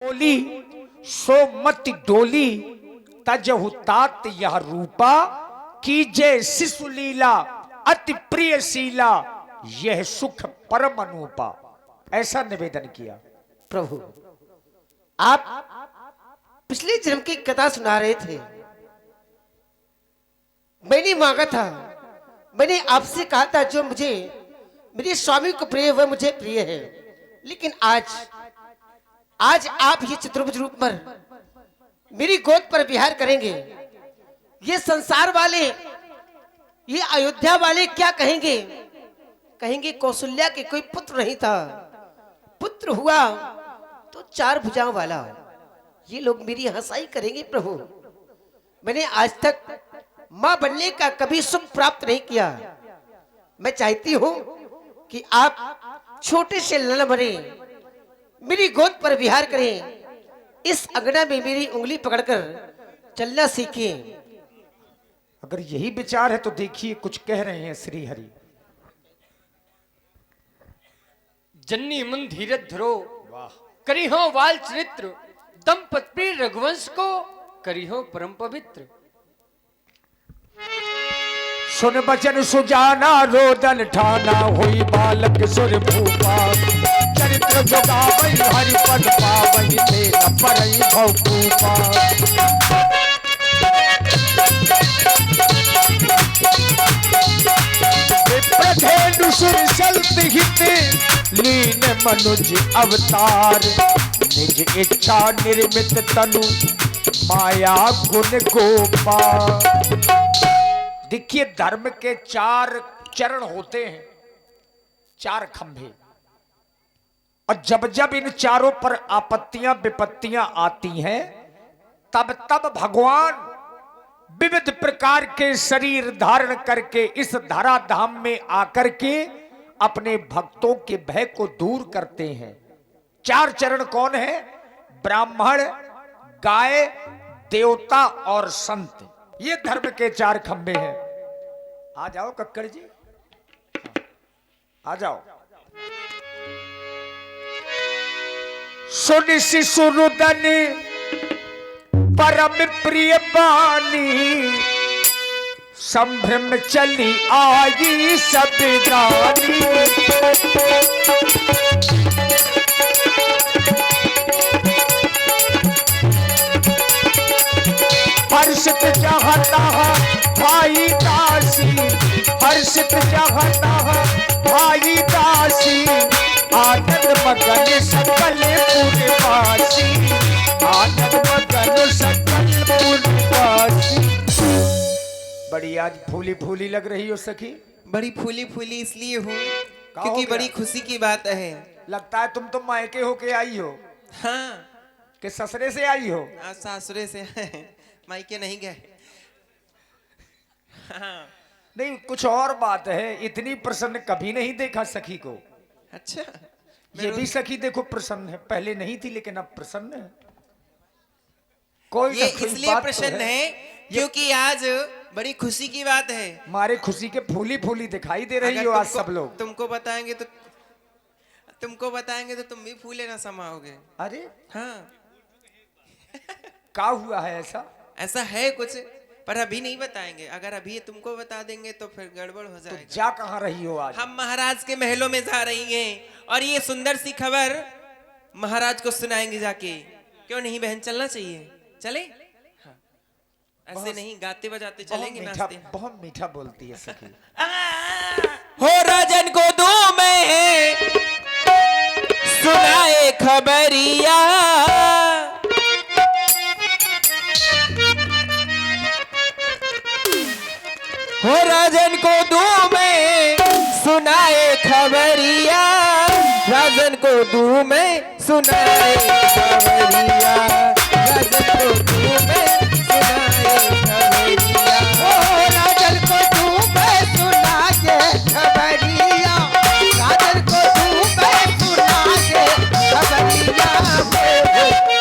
बोली सो मत डोली तजहु तात यह रूपा कीजे शिशु लीला अति प्रिय शीला यह सुख परम अनुपा। ऐसा निवेदन किया। प्रभु आप पिछले जन्म की कथा सुना रहे थे। मैंने मांगा था, मैंने आपसे कहा था जो मुझे मेरे स्वामी को प्रिय वह मुझे प्रिय है, लेकिन आज आप ये चतुर्भुज रूप पर मेरी गोद पर विहार करेंगे। ये संसार वाले, ये अयोध्या वाले क्या कहेंगे? कहेंगे कौशल्या के कोई पुत्र नहीं था, पुत्र हुआ तो चार भुजाओं वाला। ये लोग मेरी हंसाई करेंगे। प्रभु मैंने आज तक मां बनने का कभी सुख प्राप्त नहीं किया। मैं चाहती हूं कि आप छोटे से ललन भरे मेरी गोद पर विहार करें, इस अंगना में मेरी उंगली पकड़कर चलना सीखें। अगर यही विचार है तो देखिए कुछ कह रहे हैं श्री हरि। जन्नी मन धीरज धरो करी हो वाल चरित्र दंपति रघुवंश को करी हो परम पवित्र। सुन बचन सुजाना रोदन ठाना हुई बालक सुर भूपा चरित्र जोगावई हरि पद पावई ते न परई भौपूपा। विप्रधेनु सुर सल्त हित लीन मनुज अवतार निज इच्छा निर्मित तनु माया गुण गोपा। देखिए धर्म के चार चरण होते हैं, चार खंभे, और जब जब इन चारों पर आपत्तियां विपत्तियां आती हैं तब तब भगवान विविध प्रकार के शरीर धारण करके इस धराधाम में आकर के अपने भक्तों के भय को दूर करते हैं। चार चरण कौन है? ब्राह्मण, गाय, देवता और संत। ये धर्म के चार खंबे हैं। आ जाओ कक्कड़ जी, आ जाओ। सुन शिशुरुदन परम प्रिय बानी संभ्रम चली आई सब गानी। हर्षित चाहता भाई दासी, हर्षित चाहता भाई दासी आनंद मगन सकल पुरवासी, आनंद मगन सकल पुरवासी। बड़ी आज फूली फूली लग रही हो सखी। बड़ी फूली फूली इसलिए हूँ क्योंकि बड़ी खुशी की बात है। लगता है तुम तो मायके होके आई हो। हाँ, कि ससुरे से आई हो? आज सासुरे से मायके नहीं गए। हाँ। नहीं, कुछ और बात है। इतनी प्रसन्न कभी नहीं देखा सखी को। अच्छा, ये भी सखी देखो प्रसन्न है, पहले नहीं थी लेकिन अब प्रसन्न है। कोई ये इसलिए प्रसन्न है क्योंकि आज बड़ी खुशी की बात है। हमारे खुशी के फूली फूली दिखाई दे रही हो आज सब लोग। तुमको बताएंगे तो तुम भी फूले ना समाओगे। अरे हाँ। क्या हुआ है ऐसा? ऐसा है कुछ, पर अभी नहीं बताएंगे। अगर अभी तुमको बता देंगे तो फिर गड़बड़ हो जाएगा। तो जा कहाँ रही हो आज? हम महाराज के महलों में जा रही हैं और ये सुंदर सी खबर महाराज को सुनाएंगे जाके। क्यों नहीं बहन, चलना चाहिए। चले? हाँ। ऐसे नहीं गाते बजाते चलेंगे, नाचते। बहुत मीठा बोलती है सखी। हो राजन को दो में सुनाए खबरिया, हो राजन को दू में सुनाए खबरिया, राजन को दू में सुनाए खबरिया, राजन को दू में सुनाए खबरिया, ओ राजन को तू मैं सुना के खबरिया, राजन को तू मैं सुना के खबरिया,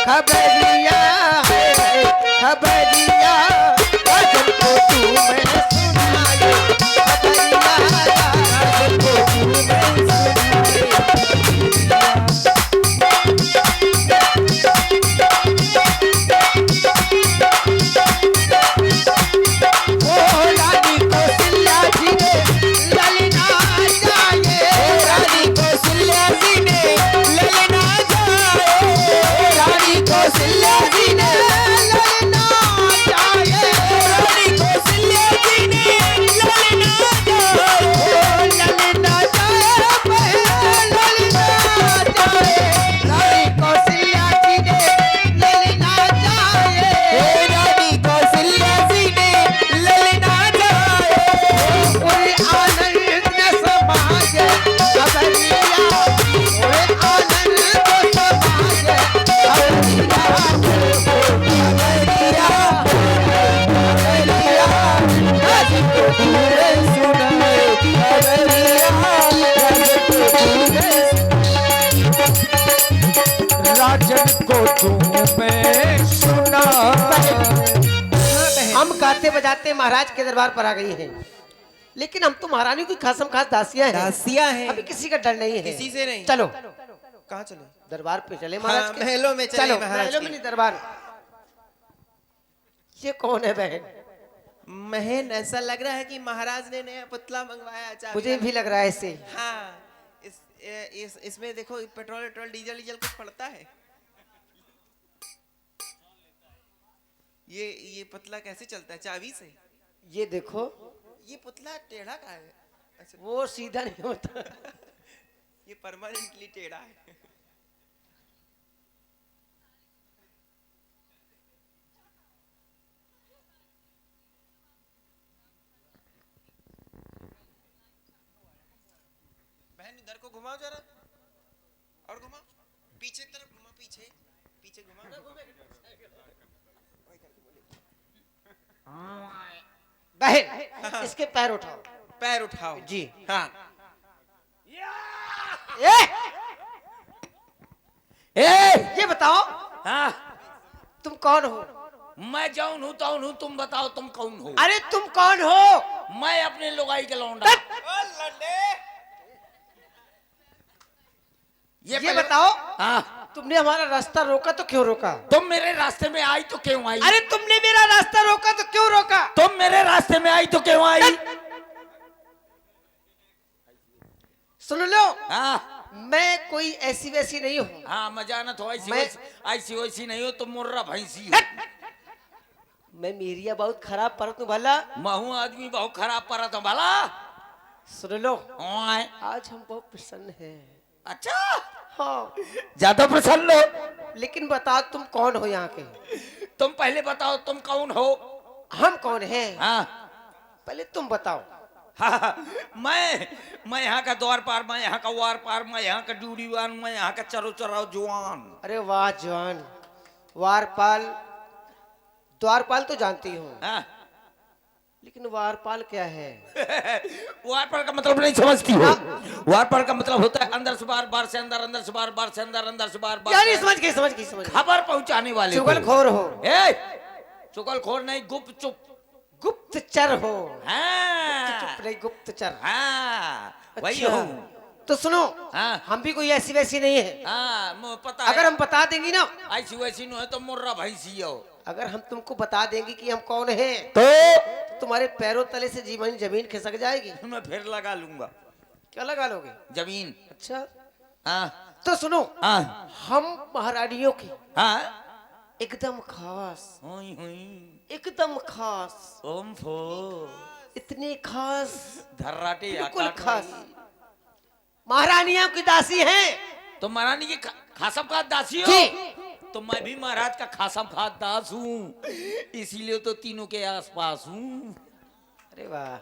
खबरिया खबरिया, राजन को तू मैं सुना के खबरिया, राजन को तू मैं सुना के खबरिया। तुम्हें सुना। हम गाते बजाते महाराज के दरबार पर आ गए हैं, लेकिन हम तो महारानी की खासम खास दासियां हैं। दासियां हैं। अभी किसी का डर नहीं है। किसी से नहीं। चलो कहाँ चले? दरबार पे चले हाँ, महाराज के। महलों में चले चलो महाराज महलों के। में नहीं, दरबार। ये कौन है बहन? महन, ऐसा लग रहा है कि महाराज ने नया पुतला मंगवाया। चाबी मुझे वाला। भी लग रहा है ऐसे। हाँ, इसमें देखो पेट्रोल वेट्रोल डीजल डीजल कुछ पड़ता है। ये पुतला कैसे चलता है? चाबी से। ये देखो, ये पुतला टेढ़ा का है। अच्छा, वो सीधा नहीं होता। ये परमानेंटली टेढ़ा है। बहन इधर को घुमाओ जरा, और घुमाओ, पीछे की तरफ घुमाओ, पीछे पीछे घुमाओ। बहन इसके पैर उठाओ। पैर उठाओ जी। हाँ। ये बताओ हाँ, तुम कौन हो? मैं जौन हूँ तौन हूँ, तुम बताओ तुम कौन हो? अरे तुम कौन हो? मैं अपने लुगाई के लौंडा। ये पहले- बताओ हाँ, तुमने हमारा रास्ता रोका तो क्यों रोका? तुम मेरे रास्ते में आई तो क्यों आई? अरे तुमने मेरा रास्ता रोका तो क्यों रोका? तुम मेरे रास्ते में आई तो क्यों आई? सुन लो, हाँ मैं कोई ऐसी वैसी नहीं हूँ। हाँ, मैं जानत हो ऐसी मैं- ऐसी वैसी नहीं हो, तुम मुर्रा भैंसी हो। मैं मेरिया बहुत खराब पर तू भला। महू आदमी बहुत खराब पड़ा तो भला। सुन लो, ओए, आज हम बहुत प्रसन्न हैं। अच्छा, हाँ, ज्यादा प्रसन्न हो। लेकिन बताओ तुम कौन हो यहाँ के? तुम पहले बताओ तुम कौन हो? हम कौन हैं? हाँ पहले तुम बताओ। हाँ, मैं यहाँ का द्वार पार, मैं यहाँ का वार पार, मैं यहाँ का ड्यूडीवान, मैं यहाँ का चरो चराओ जवान। अरे वाह जवान, वारपाल द्वारपाल तो जानती हूँ, हाँ? लेकिन वारपाल क्या है? वार पार का मतलब नहीं समझती हो? वार पार का मतलब होता है अंदर से बार, बार से अंदर, अंदर से बार, बार से अंदर, अंदर से बार, बार यानी से समझ गई समझ गई समझ गई। खबर पहुंचाने वाले को। चुगलखोर हो, चुगलखोर नहीं, गुप्त चुप। गुप्तचर हो। हाँ चुप नहीं, गुप्तचर। हाँ, वही अच्छा, हूँ। तो सुनो, हाँ हम भी कोई ऐसी वैसी नहीं है। हाँ, मुझे पता है। अगर हम बता देंगी ना, ऐसी वैसी नहीं है तो मुर्रा भैंसी हो। अगर हम तुमको बता देंगे कि हम कौन हैं, तो तो तुम्हारे पैरों तले से जीवन जमीन खिसक जाएगी। मैं फिर लगा लूंगा क्या लगा लोगे? जमीन। अच्छा, हाँ तो सुनो, हाँ हम महारानियों की हाँ, एकदम खास, हुई हुई, एकदम खास, ओम फो, इतनी खास, धर्राटे बिल्कुल आकाट खास वाली। महारानियों की दासी हैं। तो महारानी की खासम खास दासी हो? जी। तो मैं भी महाराज का खासम खास दास हूँ, इसीलिए तो तीनों के आसपास हूँ। अरे वाह,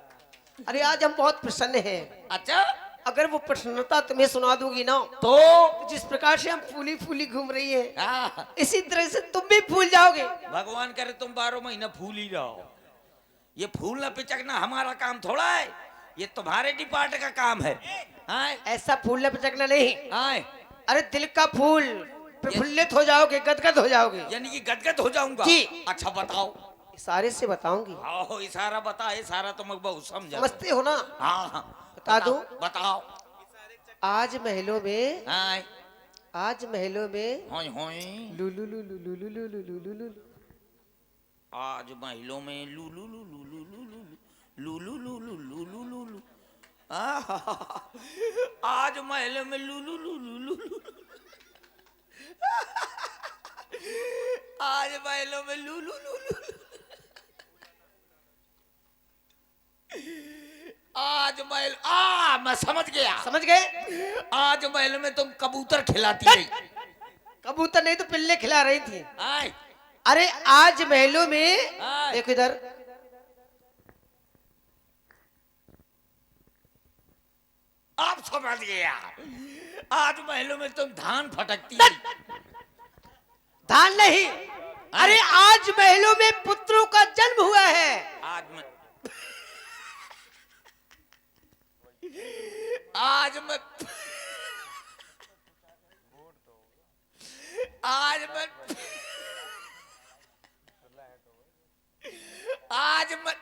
अरे आज हम बहुत प्रसन्न हैं। अच्छा, अगर वो प्रसन्नता तुम्हें सुना दूंगी ना, तो जिस प्रकार से हम फूली फूली घूम रही है, हाँ, इसी तरह से तुम भी फूल जाओगे। भगवान करे तुम 12 महीना फूल ही रहो। ये फूलना पिचकना हमारा काम थोड़ा है, ये तुम्हारे डिपार्ट का काम है। हाँ ऐसा फूलने पिचकना नहीं, हाँ, अरे दिल का फूल, प्रफुल्लित हो जाओगे, गदगद हो जाओगे। यानी कि गदगद हो जाऊंगा। जी। अच्छा बताओ। इशारे से बताऊंगी, आओ इशारा बता, इशारा तो मैं बहुत समझा। समझते हो ना? हाँ हाँ, बता दूं? बताओ। आज महलों में, हाँ आज महलों में होई होई, लुलु लुलु लुलु लुलु लुलु लुलु, आज महिलों में लुलु लुलु लुलु लुलु लुलु लुलु लुलु, आज महलों में लुलु लुलु लुलु, आज महलों में लुलु लुलु, आज महल, मैं समझ गया। समझ गए? आज महल में तुम कबूतर खिलाती है। कबूतर नहीं तो पिल्ले खिला रही थी। आए, अरे आज महलों में, हाँ। देखो इधर, आप समझ गया। आज महलों में तुम धान फटकती है। धान नहीं, अरे आज महलों में पुत्रों का जन्म हुआ है। आज मैं आज मैं आज मैं आज मैं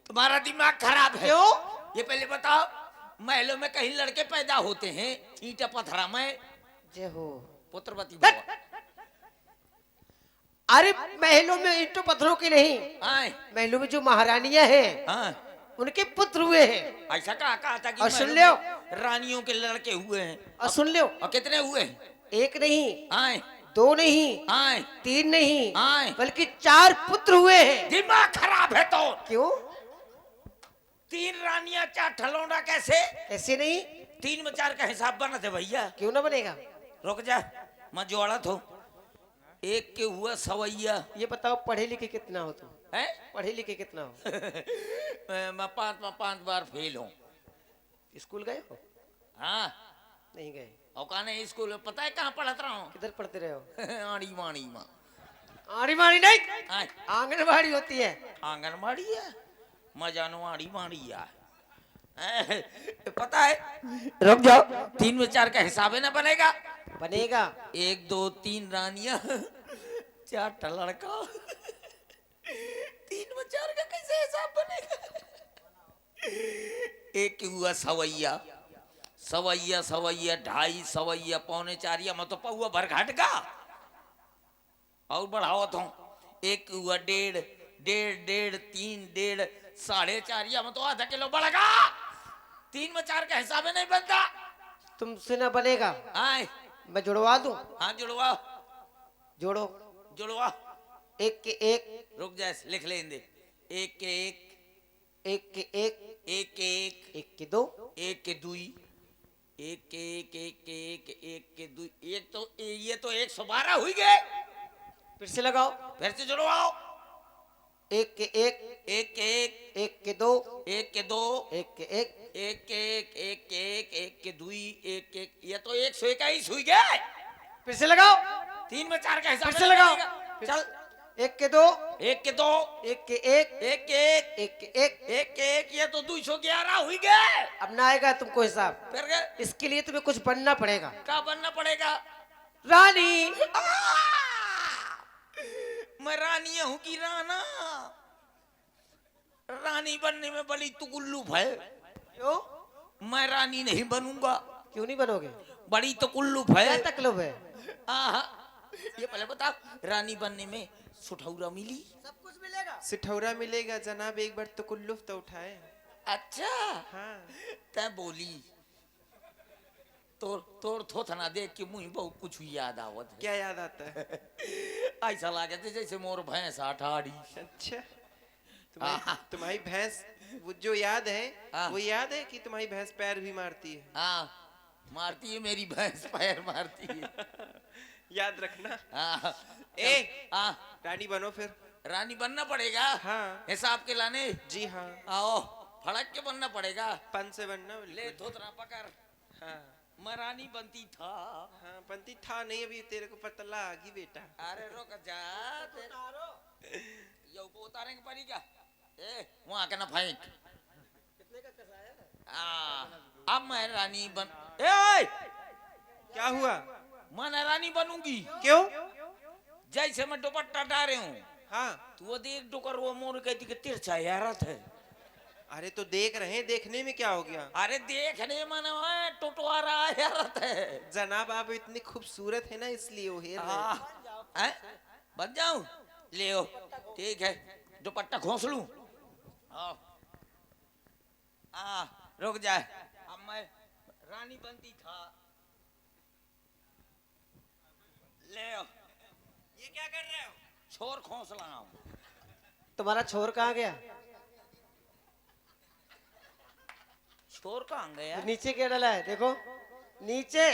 तुम्हारा दिमाग खराब है। क्यों? ये पहले बताओ, महलों में कहीं लड़के पैदा होते हैं ईंटा पत्थरा में? जय हो। पुत्रवती अरे महलों में ईंटों पत्थरों की नहीं, आए महलों में जो महारानियां हैं हाँ उनके पुत्र हुए हैं। ऐसा कहा था कि और सुन महलों लो। में रानियों के लड़के हुए हैं। और सुन लो, और कितने हुए हैं? एक नहीं, आए दो नहीं, आए तीन नहीं, आए बल्कि 4 पुत्र हुए हैं। दिमाग खराब है तो। क्यों? 3 रानियां 4 ठलौना कैसे? ऐसे नहीं। 3 में 4 का हिसाब बना थे भैया। क्यों ना बनेगा? रुक जा, मैं जोड़ा तो एक के हुआ सवैया। ये बताओ पढ़े लिखे कितना हो तुम? है पढ़े लिखे कितना हो? मैं 5 बार फेल हूँ। स्कूल गए हो? हाँ नहीं गए। और कहा नहीं स्कूल में, पता है कहाँ पढ़ता रहा हूँ? किधर पढ़ते रहे हो? आड़ी माड़ी माँ। आड़ी माड़ी नहीं, आए, आंगनबाड़ी होती है। आंगनबाड़ी है, मैं जानू आड़ी माड़ी है। पता है, रुक जाओ, 3 में 4 का हिसाब है ना बनेगा? बनेगा। 1 2 3 रानियां 4 लड़का। 3 में 4 का कैसे हिसाब बनेगा? एक के हुआ सवैया, सवैया सवैया 2.5 सवैया 3.25 मैं तो पौआ भर घट गा। और बढ़ाओ तो एक हुआ 1.5 1.5 3 1.5 4.5 मैं तो आधा किलो बढ़ गा। 3 में 4 का हिसाब है नहीं बनता। तुमसे ना बनेगा। आए मैं जुड़वा दूं? हाँ जुड़वा, जोड़ो। जुड़वा। एक के एक, रुक जा लिख लेंगे। 1 के 1, एक के एक, 1 के 1, एक के 2, 1 के 2, 1 के 1, 1 के 1, 1 के 2, एक तो ये तो 112 हुई गए। फिर से लगाओ। फिर से जुड़वाओ। एक के एक, 1 के 1, एक के 2, 1 के 2, एक के एक, 1 के 1, 1 के 1, 1 के 2, 1 के 1, ये तो 121 हुई गए। फिर से लगाओ। 3 में 4 का हिसाब फिर से लगाओ। चल। एक के 2, 1 के 2, एक के एक, 1 के 1, एक के एक। 1 के 1, ये तो 211 हुई गए। अब ना आएगा तुमको हिसाब। फिर गए इसके लिए तुम्हें कुछ बनना पड़ेगा। क्या बनना पड़ेगा? रानी। मैं रानी हूँ कि राना? रानी बनने में बड़ी तुकुल्लुफ है। क्यों? मैं रानी नहीं बनूंगा। क्यों नहीं बनोगे? बड़ी तुकुल्लुफ है। क्या तकलीफ है? आहा, ये पहले बता, रानी बनने में सुठौरा मिली? सब कुछ मिलेगा। सिठौरा मिलेगा जनाब, एक बार तो कुल्लुफ तो उठाए। अच्छा हाँ तै बोली तोर थोथना देख के मुझे बहुत कुछ याद आवत है। क्या याद आता है? ऐसा लागे थे जैसे मोर भैंस अठाड़ी। अच्छा, तुम्हारी भैंस वो जो याद है, हाँ। वो याद है कि तुम्हारी भैंस पैर भी मारती है। हाँ मारती है मेरी भैंस, पैर मारती है। याद रखना। हाँ ए हाँ, रानी बनो फिर। रानी बनना पड़ेगा। हाँ हिसाब के लाने। जी हाँ, आओ फड़क के बनना पड़ेगा। पन से बनना। ले धोतरा पकड़। हाँ मैं रानी बनती था। हाँ, बनती था नहीं, अभी तेरे को पता लगी बेटा। अरे रुक जा, यो को उतारेंगे पड़ी क्या? ए वहां के ना फेंक। अब मैं रानी बन। ए क्या हुआ? मैं रानी बनूंगी। क्यों? जैसे मैं दुपट्टा डाले हूँ, हाँ, तो वो देख डुकर वो मोर कहती कि तिरछा यारत है। अरे तो देख रहे हैं, देखने में क्या हो गया? अरे देखने मन टुटवा रहा यारत है। जनाब आप इतनी खूबसूरत है ना, इसलिए वो हेर रहे हैं। हैं? बन जाऊं? ले ओ, ठीक है, दुपट्टा घोंस लूं। रुक जाए, अब मैं रानी बनती था। ले ओ, ये क्या कर रहे हो? छोर खोस रहा हूं। तुम्हारा छोर कहाँ गया? छोर कहाँ गया? नीचे क्या डाला है? देखो नीचे,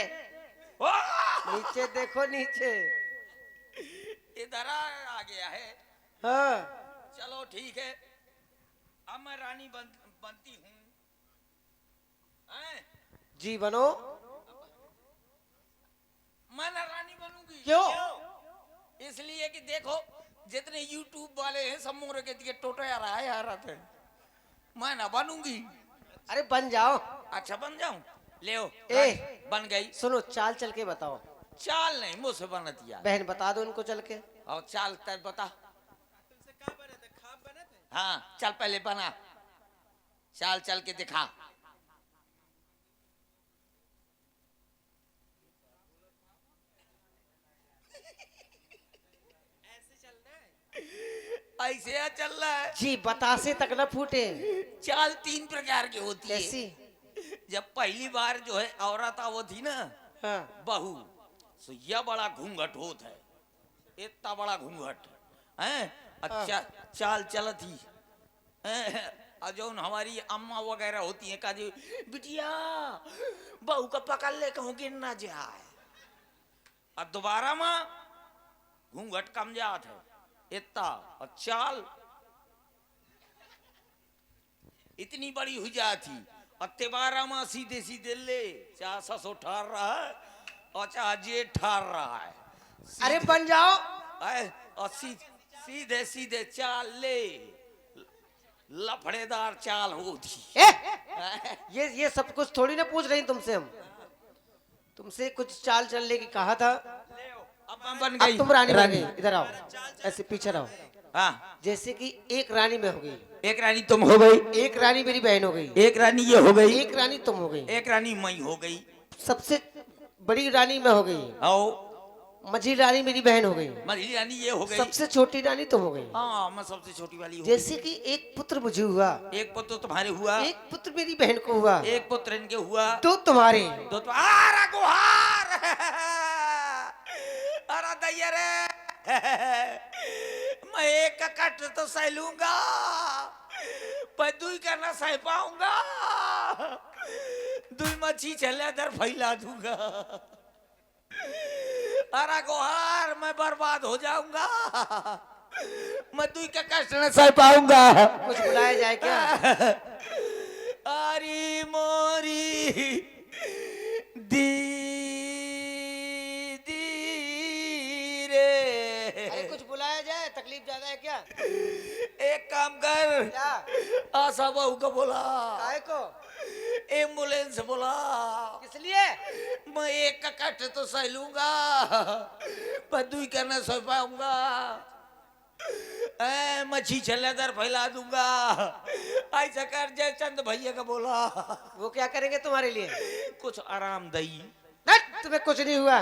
वाह! नीचे देखो नीचे। इधर आ गया है। हाँ चलो ठीक है, अब मैं रानी बनती हूँ। जी बनो। मैं ना रानी बनूंगी। क्यों? इसलिए कि देखो जितने YouTube वाले हैं सब मोरे के दिए टोटो यार आया यार, मैं ना बनूंगी। अरे बन जाओ। अच्छा बन जाऊं? ले बन गई। सुनो, चाल चल के बताओ। चाल नहीं, मुझसे बना दिया। बहन बता दो उनको चल के। और चाल तर बता। तुमसे क्या बना था, खाब बना था? हाँ चल पहले बना, चाल चल के दिखा। ऐसे चलना है? ऐसे चल रहा है जी, बतासे तक न फूटे। चाल 3 प्रकार की होती है। कैसी? जब पहली बार जो है औरत वो थी ना, हाँ। बहू, तो यह बड़ा घूंघट होता है, इतना बड़ा घूंघट है। अच्छा चाल चलती और जो हमारी अम्मा वगैरह होती है, कहा जी बिटिया बहू का पकड़ ले कहूँ गिर ना जाए। और दोबारा माँ घूंघट कम जात है इतना, और चाल इतनी बड़ी हुई जाती। और तिबारा माँ सीधे सीधे ले, चाह ससो ठार रहा है और चाह जेठ ठार रहा है। अरे बन जाओ। और सीधे सीधे चाल ले, लफड़ेदार चाल होती। ये सब कुछ थोड़ी ना पूछ रही तुमसे हम। तुमसे कुछ चाल चलने की कहा था। अब मैं बन अब गई तुम रानी बन गई। इधर आओ, ऐसे पीछे रहो। हाँ, जैसे कि एक रानी में हो गई, एक रानी तुम हो गई, एक रानी मेरी बहन हो गई, एक रानी ये हो गई, एक रानी तुम हो गई, एक रानी मई हो गई, सबसे बड़ी रानी मैं हो गई, आओ मझी रानी मेरी बहन हो गई, मझली रानी ये हो गई, सबसे छोटी रानी तुम हो गई। हाँ मैं सबसे छोटी वाली हूँ। जैसे कि एक पुत्र मुझे हुआ, एक पुत्र तुम्हारे हुआ, एक पुत्र मेरी बहन को हुआ, एक पुत्र इनके हुआ, दो तुम्हारे। दो तो आरा गुहार अरे दैया रे मैं एक कट तो सह लूंगा, पर दुई का ना सह पाऊंगा। दुई मच्छी चले दर फैला दूंगा। अरे गुहार मैं बर्बाद हो जाऊंगा, मैं दुई का कष्ट न सह पाऊंगा। कुछ बुलाया जाए क्या? अरे मोरी दीदी रे, अरे कुछ बुलाया जाए, तकलीफ ज्यादा है क्या? एक काम कर, क्या? आशा बहू को बोला, काहे को? एम्बुलेंस बोला। किस लिए? मैं एक का कट तो सह लूंगा, पर दुई करना सह पाऊंगा। मच्छी छल्ले दर फैला दूंगा। ऐसा कर जय चंद भैया का बोला। वो क्या करेंगे तुम्हारे लिए? कुछ आराम दई। तुम्हें कुछ नहीं हुआ।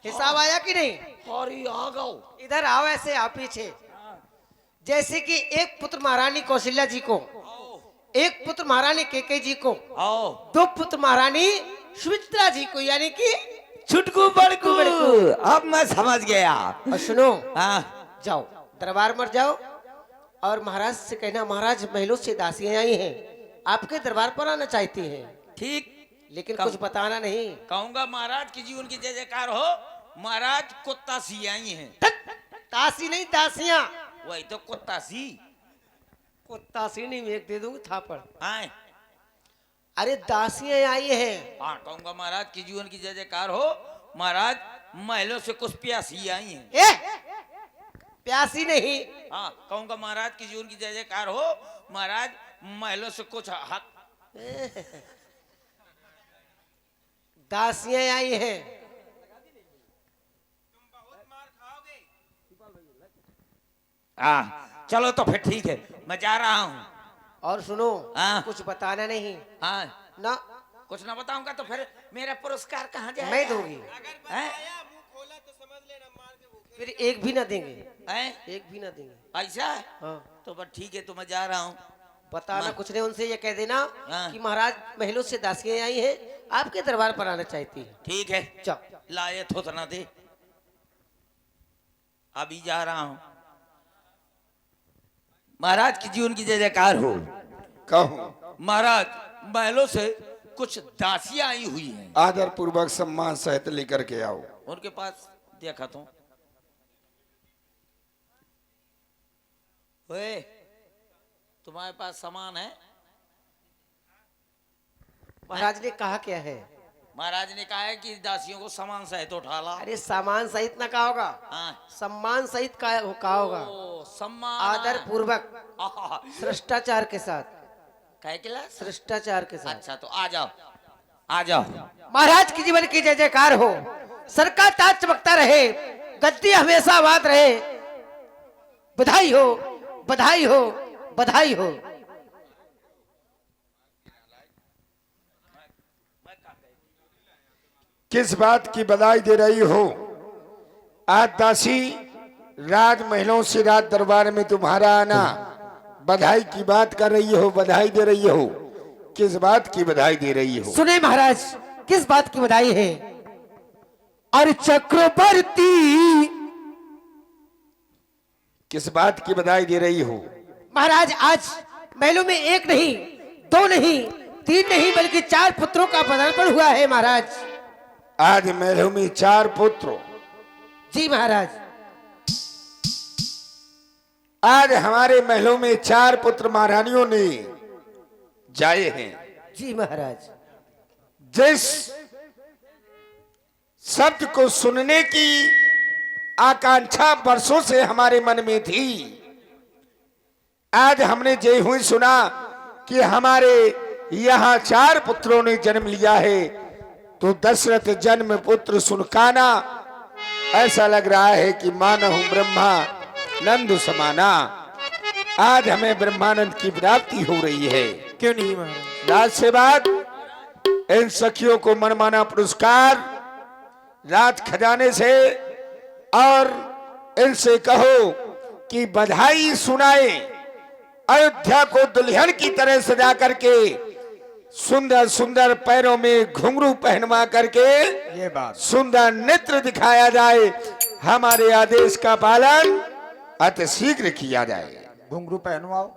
हिसाब आया कि नहीं? अरे आ गओ, इधर आओ, ऐसे आओ पीछे। जैसे कि एक पुत्र महारानी कौशल्या जी को, एक पुत्र महारानी केके जी को, आओ, दो पुत्र महारानी सुमित्रा जी को, यानी कि छुटकू बड़कू। अब मैं समझ गया। और सुनो, हाँ जाओ दरबार में जाओ और महाराज से कहना, महाराज महलों से दासियां आई हैं, आपके दरबार पर आना चाहती हैं। ठीक, लेकिन कुछ बताना नहीं। कहूंगा महाराज की जीवन की जय जयकार हो। महाराज कुत्ता सी आई हैं। तासी नहीं, दासियां। वही तो कुत्ता सी। तासी नहीं, मैं एक दे दूंगी थापड़। आए, अरे दासियां आई हैं। हाँ कहूंगा महाराज की जीवन की जय जयकार हो। महाराज महलों से कुछ प्यासी आई हैं। प्यासी नहीं। हाँ कहूंगा महाराज की जीवन की जय जयकार हो। महाराज महलों से कुछ हक। दासियां आई हैं। हाँ चलो तो फिर ठीक है, मैं जा रहा हूँ। और सुनो, हाँ। कुछ बताना नहीं हाँ ना। कुछ ना बताऊंगा तो फिर मेरा पुरस्कार कहाँ जाएगा? मैं दूंगी। अगर हैं? बताया मुंह खोला तो समझ लेना मार के भूखे। फिर एक भी ना देंगे, हैं? एक भी ना देंगे। ऐसा है? हाँ। तो बस ठीक है, तो मैं जा रहा हूँ। बताना हाँ। कुछ नहीं, उनसे ये कह देना हाँ। कि महाराज महलों से दासियां आई हैं, आपके दरबार पर आना चाहती है। ठीक है, जाओ। लाए तो ना दे, अभी जा रहा हूँ। महाराज की जीवन की जय जयकार हो। कहूँ महाराज महलों से कुछ दासियां आई हुई हैं, आदर पूर्वक सम्मान सहित लेकर के आओ। उनके पास देखा तो ओए, तुम्हारे पास सामान है? महाराज ने कहा क्या है? महाराज ने कहा है कि दासियों को सामान सहित उठा ला। अरे सामान सहित ना कहा होगा, हाँ। सम्मान सहित कहा होगा। ओ, सम्मान आदर पूर्वक, आहा, शिष्टाचार के साथ, काय के ला? शिष्टाचार के साथ। अच्छा तो आ जाओ। आ जाओ। महाराज की जीवन की जय जयकार हो, सर का ताज चमकता रहे, गद्दी हमेशा आबाद रहे। बधाई हो, बधाई हो, बधाई हो। किस बात की बधाई दे रही हो? आज दासी राज महलों से राज दरबार में तुम्हारा आना बधाई की बात कर रही हो, बधाई दे रही हो। किस बात की बधाई दे रही हो? सुने महाराज, किस बात की बधाई है? और चक्रवर्ती, किस बात की बधाई दे रही हो? महाराज आज महलों में एक नहीं, दो नहीं, तीन नहीं, बल्कि 4 पुत्रों का पदार्पण हुआ है महाराज। आज महलों में 4 पुत्र। जी महाराज। आज हमारे महलों में 4 पुत्र महारानियों ने जाए हैं। जी महाराज। जिस शब्द को सुनने की आकांक्षा वर्षों से हमारे मन में थी, आज हमने जय हुई सुना कि हमारे यहाँ 4 पुत्रों ने जन्म लिया है, तो दशरथ जन्म पुत्र सुनकाना, ऐसा लग रहा है कि मानहु ब्रह्मा नंद समाना। आज हमें ब्रह्मानंद की प्राप्ति हो रही है। क्यों नहीं महाराज? राज से बाद इन सखियों को मनमाना पुरस्कार राज खजाने से, और इनसे कहो कि बधाई सुनाए। अयोध्या को दुल्हन की तरह सजा करके, सुंदर सुंदर पैरों में घुंघरू पहनवा करके, ये बात सुंदर नेत्र दिखाया जाए। हमारे आदेश का पालन अति शीघ्र किया जाए। घुंघरू पहनवाओ।